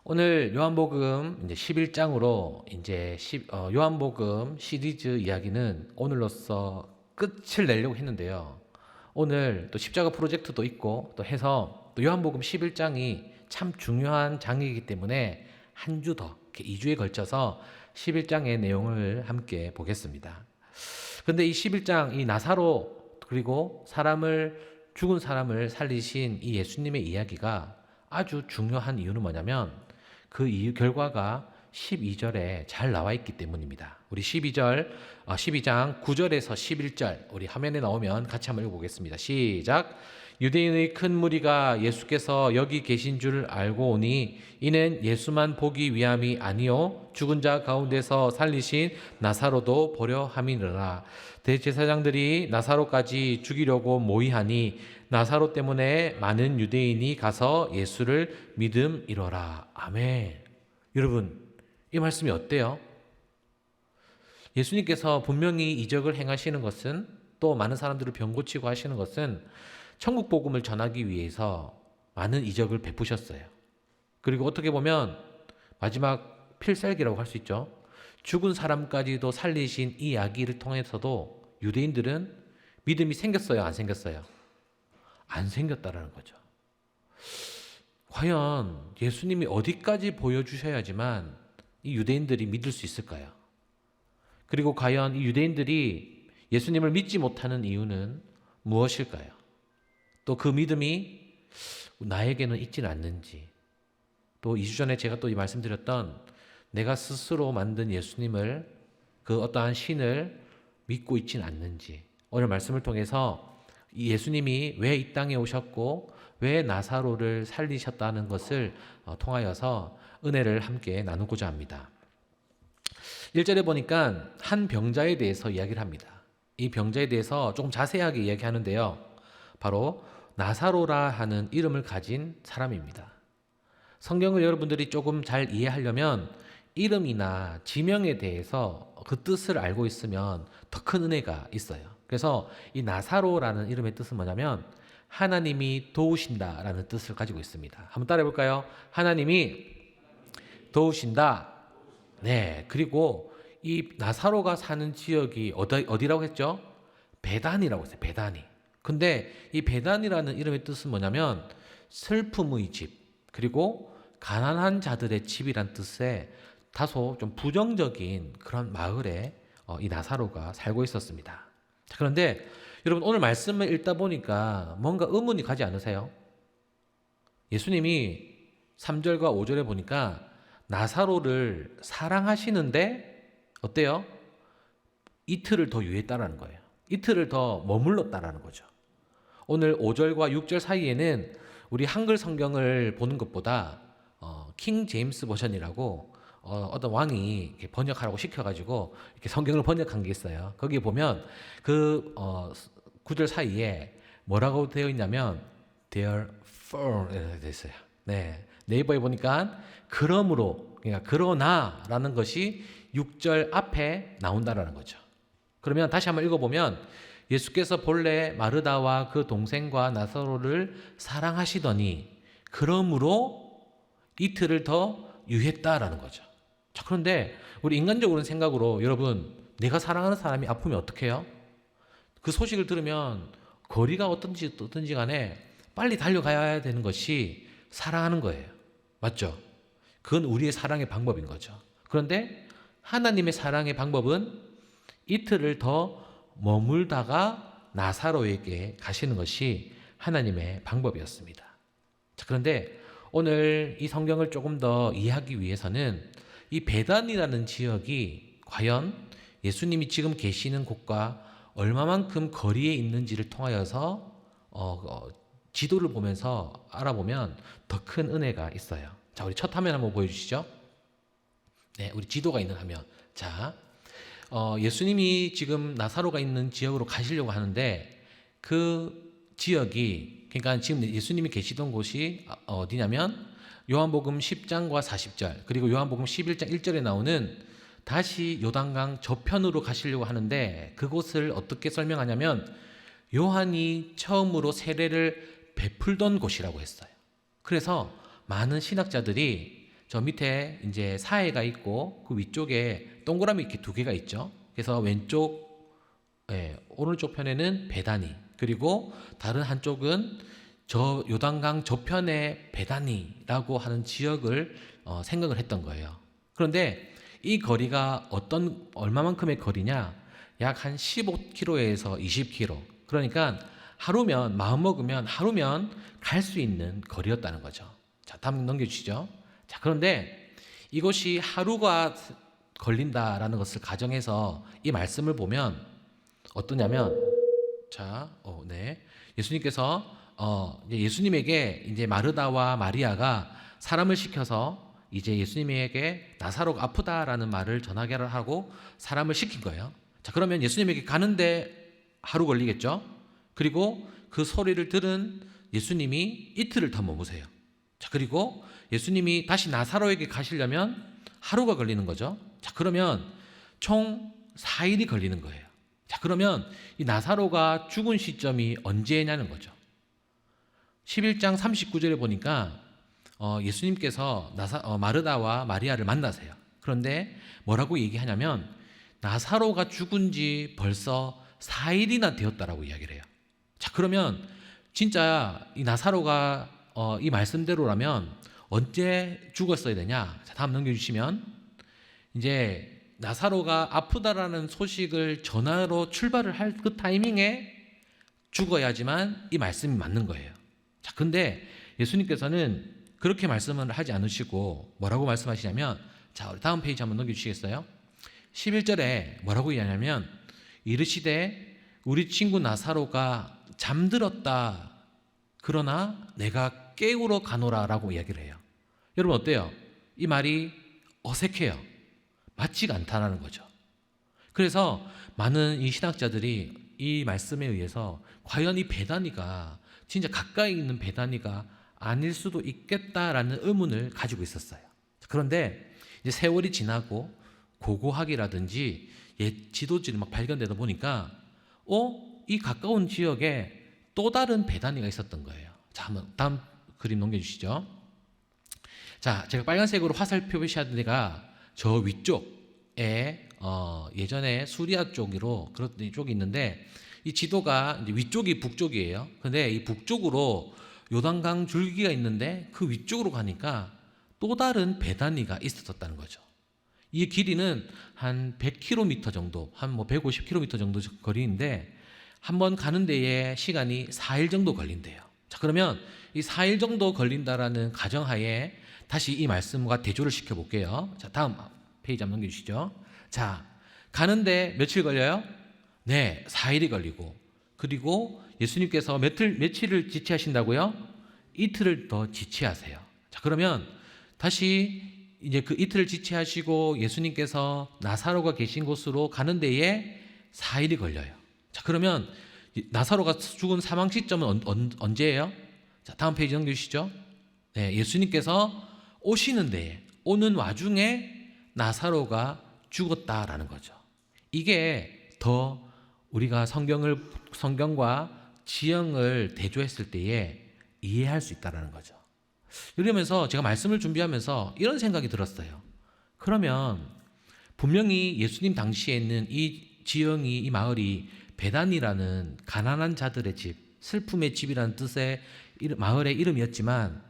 오늘 요한복음 이제 11장으로 이제 요한복음 시리즈 이야기는 오늘로써 끝을 내려고 했는데요. 오늘 또 십자가 프로젝트도 있고 또 해서 또 요한복음 11장이 참 중요한 장이기 때문에 한 주 더, 2주에 걸쳐서 11장의 내용을 함께 보겠습니다. 근데 이 11장, 이 나사로 그리고 죽은 사람을 살리신 이 예수님의 이야기가 아주 중요한 이유는 뭐냐면 그 이유 결과가 12절에 잘 나와 있기 때문입니다. 우리 12장 9절에서 11절 우리 화면에 나오면 같이 한번 읽어보겠습니다. 시작. 유대인의 큰 무리가 예수께서 여기 계신 줄 알고 오니 이는 예수만 보기 위함이 아니요 죽은 자 가운데서 살리신 나사로도 보려 함이니라. 대제사장들이 나사로까지 죽이려고 모의하니 나사로 때문에 많은 유대인이 가서 예수를 믿음이로라. 아멘. 여러분, 이 말씀이 어때요? 예수님께서 분명히 이적을 행하시는 것은, 또 많은 사람들을 병 고치고 하시는 것은 천국 복음을 전하기 위해서 많은 이적을 베푸셨어요. 그리고 어떻게 보면 마지막 필살기라고 할 수 있죠. 죽은 사람까지도 살리신 이 이야기를 통해서도 유대인들은 믿음이 생겼어요, 안 생겼어요? 안 생겼다라는 거죠. 과연 예수님이 어디까지 보여주셔야지만 이 유대인들이 믿을 수 있을까요? 그리고 과연 이 유대인들이 예수님을 믿지 못하는 이유는 무엇일까요? 또 그 믿음이 나에게는 있지는 않는지, 또 2주 전에 제가 또 이 말씀드렸던 내가 스스로 만든 예수님을, 그 어떠한 신을 믿고 있지는 않는지, 오늘 말씀을 통해서 이 예수님이 왜 이 땅에 오셨고 왜 나사로를 살리셨다는 것을 통하여서 은혜를 함께 나누고자 합니다. 1절에 보니까 한 병자에 대해서 이야기를 합니다. 이 병자에 대해서 조금 자세하게 이야기하는데요. 바로 나사로라 하는 이름을 가진 사람입니다. 성경을 여러분들이 조금 잘 이해하려면 이름이나 지명에 대해서 그 뜻을 알고 있으면 더 큰 은혜가 있어요. 그래서 이 나사로라는 이름의 뜻은 뭐냐면 하나님이 도우신다라는 뜻을 가지고 있습니다. 한번 따라해 볼까요? 하나님이 도우신다. 네. 그리고 이 나사로가 사는 지역이 어디라고 했죠? 베단이라고 했어요. 베단이. 근데 이 베단이라는 이름의 뜻은 뭐냐면 슬픔의 집, 그리고 가난한 자들의 집이란 뜻의 다소 좀 부정적인 그런 마을에 이 나사로가 살고 있었습니다. 그런데 여러분, 오늘 말씀을 읽다 보니까 뭔가 의문이 가지 않으세요? 예수님이 3절과 5절에 보니까 나사로를 사랑하시는데 어때요? 이틀을 더 유했다라는 거예요. 이틀을 더 머물렀다라는 거죠. 오늘 5절과 6절 사이에는 우리 한글 성경을 보는 것보다 킹 제임스 버전이라고 어떤 왕이 이렇게 번역하라고 시켜가지고 이렇게 성경을 번역한 게 있어요. 거기에 보면 그 9절 사이에 뭐라고 되어 있냐면 therefore 이렇게 되어 있어요. 네, 네이버에 보니까 그러므로, 그러니까 그러나라는 것이 6절 앞에 나온다라는 거죠. 그러면 다시 한번 읽어보면 예수께서 본래 마르다와 그 동생과 나사로를 사랑하시더니 그러므로 이틀을 더 유했다라는 거죠. 자, 그런데 우리 인간적으로는 생각으로 여러분, 내가 사랑하는 사람이 아프면 어떻게 해요? 그 소식을 들으면 거리가 어떤지 간에 빨리 달려가야 되는 것이 사랑하는 거예요. 맞죠? 그건 우리의 사랑의 방법인 거죠. 그런데 하나님의 사랑의 방법은 이틀을 더 머물다가 나사로에게 가시는 것이 하나님의 방법이었습니다. 자, 그런데 오늘 이 성경을 조금 더 이해하기 위해서는 이 베단이라는 지역이 과연 예수님이 지금 계시는 곳과 얼마만큼 거리에 있는지를 통하여서 지도를 보면서 알아보면 더 큰 은혜가 있어요. 자, 우리 첫 화면 한번 보여주시죠. 네, 우리 지도가 있는 화면. 자, 예수님이 지금 나사로가 있는 지역으로 가시려고 하는데 그 지역이, 그러니까 지금 예수님이 계시던 곳이 어디냐면 요한복음 10장과 40절, 그리고 요한복음 11장 1절에 나오는 다시 요단강 저편으로 가시려고 하는데, 그곳을 어떻게 설명하냐면 요한이 처음으로 세례를 베풀던 곳이라고 했어요. 그래서 많은 신학자들이 저 밑에 이제 사해가 있고 그 위쪽에 동그라미 이렇게 두 개가 있죠. 그래서 왼쪽, 오른쪽 편에는 베다니, 그리고 다른 한쪽은 저 요단강 저편의 베다니라고 하는 지역을 생각을 했던 거예요. 그런데 이 거리가 얼마만큼의 거리냐? 약 한 15km에서 20km. 그러니까 하루면, 마음먹으면 하루면 갈 수 있는 거리였다는 거죠. 자, 다음 넘겨주시죠. 자, 그런데 이것이 하루가 걸린다라는 것을 가정해서 이 말씀을 보면 어떠냐면, 자, 예수님께서 이제 예수님에게 이제 마르다와 마리아가 사람을 시켜서 이제 예수님에게 나사로가 아프다라는 말을 전하게 하고 사람을 시킨 거예요. 자, 그러면 예수님에게 가는데 하루 걸리겠죠? 그리고 그 소리를 들은 예수님이 이틀을 더 머무세요. 자, 그리고 예수님이 다시 나사로에게 가시려면 하루가 걸리는 거죠. 자, 그러면 총 4일이 걸리는 거예요. 자, 그러면 이 나사로가 죽은 시점이 언제냐는 거죠. 11장 39절에 보니까 예수님께서 마르다와 마리아를 만나세요. 그런데 뭐라고 얘기하냐면 나사로가 죽은 지 벌써 4일이나 되었다라고 이야기를 해요. 자, 그러면 진짜 이 나사로가 이 말씀대로라면 언제 죽었어야 되냐? 자, 다음 넘겨주시면 이제 나사로가 아프다라는 소식을 전하러 출발을 할 그 타이밍에 죽어야지만 이 말씀이 맞는 거예요. 자, 근데 예수님께서는 그렇게 말씀을 하지 않으시고 뭐라고 말씀하시냐면, 자, 우리 다음 페이지 한번 넘겨주시겠어요? 11절에 뭐라고 이야기하냐면 이르시되 우리 친구 나사로가 잠들었다. 그러나 내가 깨우러 가노라 라고 이야기를 해요. 여러분 어때요? 이 말이 어색해요. 맞지가 않다는 거죠. 그래서 많은 이 신학자들이 이 말씀에 의해서 과연 이 베다니가 진짜 가까이 있는 베다니가 아닐 수도 있겠다라는 의문을 가지고 있었어요. 그런데 이제 세월이 지나고 고고학이라든지 옛 지도지를 막 발견되다 보니까 이 가까운 지역에 또 다른 베다니가 있었던 거예요. 자, 한번 다음 그림 넘겨주시죠. 자, 제가 빨간색으로 화살표 표시한 데가 저 위쪽에 예전에 수리아 쪽으로 그런 쪽이 있는데 이 지도가 이제 위쪽이 북쪽이에요. 근데 이 북쪽으로 요단강 줄기가 있는데 그 위쪽으로 가니까 또 다른 베다니가 있었다는 거죠. 이 길이는 한 100km 정도, 한 150km 정도 거리인데 한 번 가는 데에 시간이 4일 정도 걸린대요. 자, 그러면 이 4일 정도 걸린다라는 가정하에 다시 이 말씀과 대조를 시켜 볼게요. 자, 다음 페이지 한번 넘겨주시죠. 자, 가는데 며칠 걸려요? 네, 4일이 걸리고, 그리고 예수님께서 며칠을 지체하신다고요? 이틀을 더 지체하세요. 자, 그러면 다시 이제 그 이틀을 지체하시고 예수님께서 나사로가 계신 곳으로 가는 데에 4일이 걸려요. 자, 그러면 나사로가 죽은 사망 시점은 언제예요? 자, 다음 페이지 넘겨주시죠. 네, 예수님께서 오시는 데에, 오는 와중에 나사로가 죽었다라는 거죠. 이게 더 우리가 성경과 지형을 대조했을 때에 이해할 수 있다라는 거죠. 이러면서 제가 말씀을 준비하면서 이런 생각이 들었어요. 그러면 분명히 예수님 당시에 있는 이 지형이, 이 마을이 베단이라는 가난한 자들의 집, 슬픔의 집이라는 뜻의 마을의 이름이었지만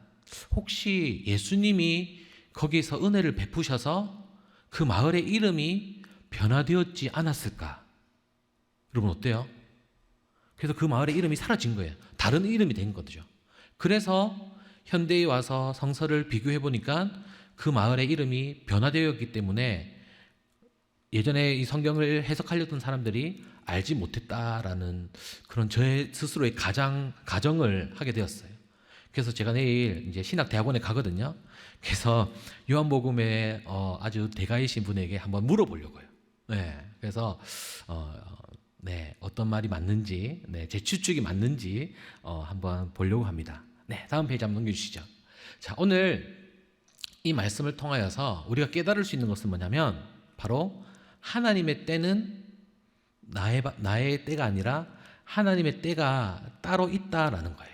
혹시 예수님이 거기서 은혜를 베푸셔서 그 마을의 이름이 변화되었지 않았을까? 여러분 어때요? 그래서 그 마을의 이름이 사라진 거예요. 다른 이름이 된 거죠. 그래서 현대에 와서 성서를 비교해 보니까 그 마을의 이름이 변화되었기 때문에 예전에 이 성경을 해석하려던 사람들이 알지 못했다라는 그런 저의 스스로의 가정을 하게 되었어요. 그래서 제가 내일 이제 신학대학원에 가거든요. 그래서 요한복음에 아주 대가이신 분에게 한번 물어보려고요. 네, 그래서 어떤 말이 맞는지, 제 추측이 맞는지 한번 보려고 합니다. 네, 다음 페이지 한번 넘겨주시죠. 자, 오늘 이 말씀을 통하여서 우리가 깨달을 수 있는 것은 뭐냐면 바로 하나님의 때는 나의 때가 아니라 하나님의 때가 따로 있다라는 거예요.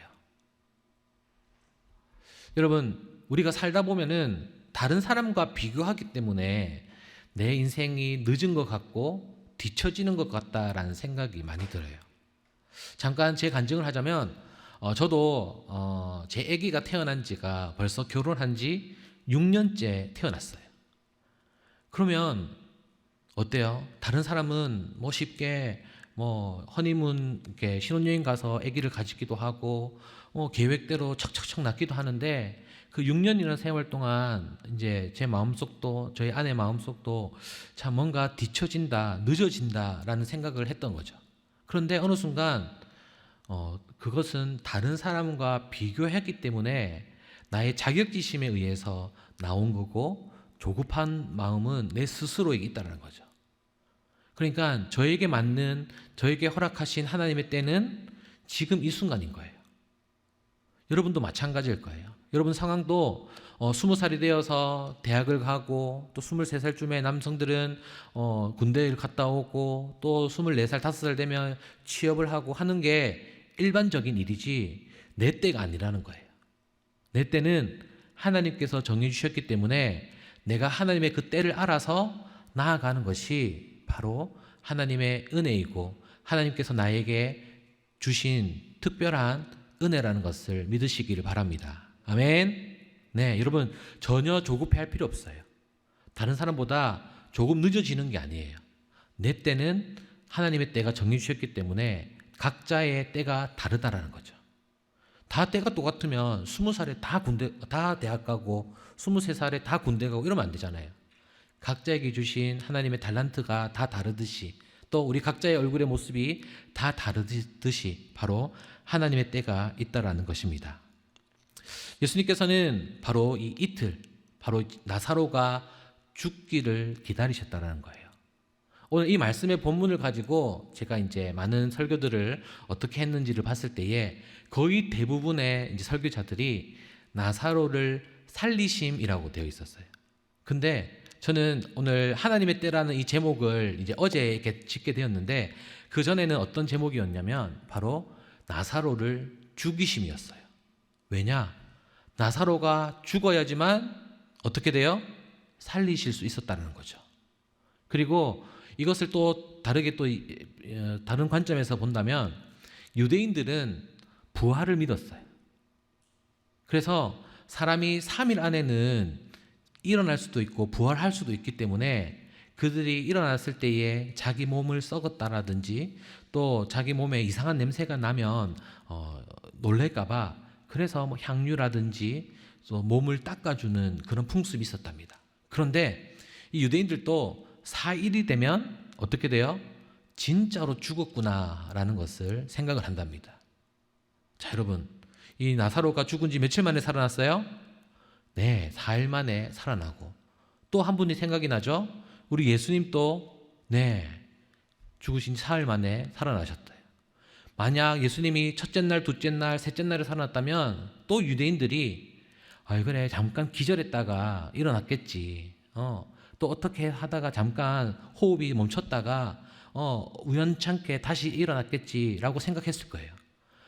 여러분, 우리가 살다 보면은 다른 사람과 비교하기 때문에 내 인생이 늦은 것 같고 뒤처지는 것 같다라는 생각이 많이 들어요. 잠깐 제 간증을 하자면 저도 제 아기가 태어난 지가 벌써 결혼한 지 6년째 태어났어요. 그러면 어때요? 다른 사람은 뭐 쉽게 뭐 허니문 이렇게 신혼여행 가서 아기를 가지기도 하고 계획대로 척척척 낳기도 하는데 그 6년이라는 세월 동안 이제 제 마음속도 저희 아내 마음속도 참 뭔가 뒤처진다, 늦어진다라는 생각을 했던 거죠. 그런데 어느 순간 그것은 다른 사람과 비교했기 때문에 나의 자격지심에 의해서 나온 거고 조급한 마음은 내 스스로에 있다는 거죠. 그러니까 저에게 맞는 저에게 허락하신 하나님의 때는 지금 이 순간인 거예요. 여러분도 마찬가지일 거예요. 여러분 상황도 20살이 되어서 대학을 가고 또 23살쯤에 남성들은 군대를 갔다 오고 또 24살, 5살 되면 취업을 하고 하는 게 일반적인 일이지 내 때가 아니라는 거예요. 내 때는 하나님께서 정해 주셨기 때문에 내가 하나님의 그 때를 알아서 나아가는 것이 바로 하나님의 은혜이고 하나님께서 나에게 주신 특별한 은혜라는 것을 믿으시기를 바랍니다. 아멘. 네, 여러분 전혀 조급해할 필요 없어요. 다른 사람보다 조금 늦어지는 게 아니에요. 내 때는 하나님의 때가 정해 주셨기 때문에 각자의 때가 다르다라는 거죠. 다 때가 똑같으면 20살에 다 대학 가고 23살에 다 군대 가고 이러면 안 되잖아요. 각자에게 주신 하나님의 달란트가 다 다르듯이 또 우리 각자의 얼굴의 모습이 다 다르듯이 바로 하나님의 때가 있다라는 것입니다. 예수님께서는 바로 이 이틀, 바로 나사로가 죽기를 기다리셨다라는 거예요. 오늘 이 말씀의 본문을 가지고 제가 이제 많은 설교들을 어떻게 했는지를 봤을 때에 거의 대부분의 이제 설교자들이 나사로를 살리심이라고 되어 있었어요. 근데 저는 오늘 하나님의 때라는 이 제목을 이제 어제 이렇게 짓게 되었는데 그 전에는 어떤 제목이었냐면 바로 나사로를 죽이심이었어요. 왜냐? 나사로가 죽어야지만 어떻게 돼요? 살리실 수 있었다는 거죠. 그리고 이것을 또 다르게 또 다른 관점에서 본다면 유대인들은 부활을 믿었어요. 그래서 사람이 3일 안에는 일어날 수도 있고 부활할 수도 있기 때문에 그들이 일어났을 때에 자기 몸을 썩었다라든지 또 자기 몸에 이상한 냄새가 나면 놀랄까봐 그래서 뭐 향유라든지 또 몸을 닦아주는 그런 풍습이 있었답니다. 그런데 이 유대인들도 4일이 되면 어떻게 돼요? 진짜로 죽었구나라는 것을 생각을 한답니다. 자, 여러분, 이 나사로가 죽은 지 며칠 만에 살아났어요? 네, 4일 만에 살아나고 또 한 분이 생각이 나죠? 우리 예수님도 죽으신 4일 만에 살아나셨대요. 만약 예수님이 첫째 날, 둘째 날, 셋째 날에 살아났다면 또 유대인들이 그래 잠깐 기절했다가 일어났겠지. 또 어떻게 하다가 잠깐 호흡이 멈췄다가 우연찮게 다시 일어났겠지라고 생각했을 거예요.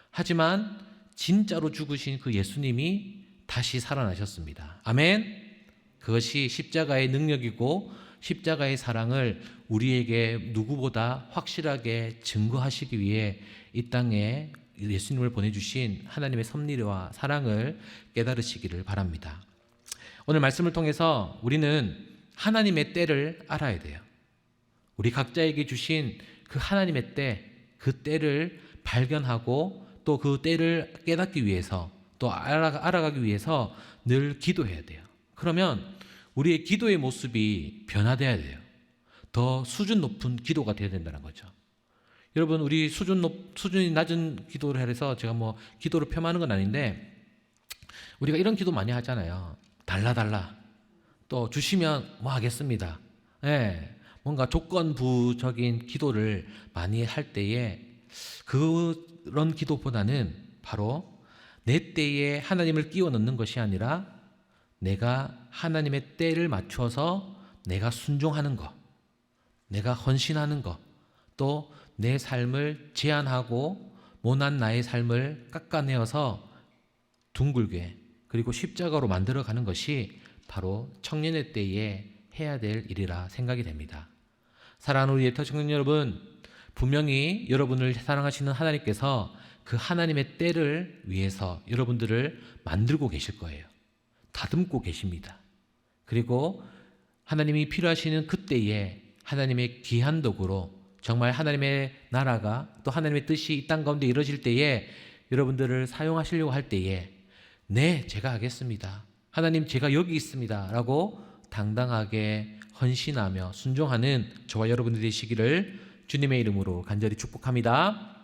하지만 진짜로 죽으신 그 예수님이 다시 살아나셨습니다. 아멘. 그것이 십자가의 능력이고 십자가의 사랑을 우리에게 누구보다 확실하게 증거하시기 위해 이 땅에 예수님을 보내주신 하나님의 섭리와 사랑을 깨달으시기를 바랍니다. 오늘 말씀을 통해서 우리는 하나님의 때를 알아야 돼요. 우리 각자에게 주신 그 하나님의 때, 그 때를 발견하고 또 그 때를 깨닫기 위해서 또 알아가기 위해서 늘 기도해야 돼요. 그러면 우리의 기도의 모습이 변화돼야 돼요. 더 수준 높은 기도가 되어야 된다는 거죠. 여러분, 우리 수준이 낮은 기도를 해서 제가 뭐 기도를 폄하하는 건 아닌데 우리가 이런 기도 많이 하잖아요. 달라. 또 주시면 뭐 하겠습니다. 뭔가 조건부적인 기도를 많이 할 때에 그런 기도보다는 바로 내 때에 하나님을 끼워 넣는 것이 아니라 내가 하나님의 때를 맞춰서 내가 순종하는 것, 내가 헌신하는 것, 또 내 삶을 제한하고 모난 나의 삶을 깎아내어서 둥글게 그리고 십자가로 만들어가는 것이 바로 청년의 때에 해야 될 일이라 생각이 됩니다. 사랑하는 우리 예터 청년 여러분, 분명히 여러분을 사랑하시는 하나님께서 그 하나님의 때를 위해서 여러분들을 만들고 계실 거예요. 다듬고 계십니다. 그리고 하나님이 필요하시는 그때에 하나님의 귀한 도구로 정말 하나님의 나라가 또 하나님의 뜻이 이 땅 가운데 이루어질 때에 여러분들을 사용하시려고 할 때에 네, 제가 하겠습니다. 하나님, 제가 여기 있습니다. 라고 당당하게 헌신하며 순종하는 저와 여러분들이 되시기를 주님의 이름으로 간절히 축복합니다.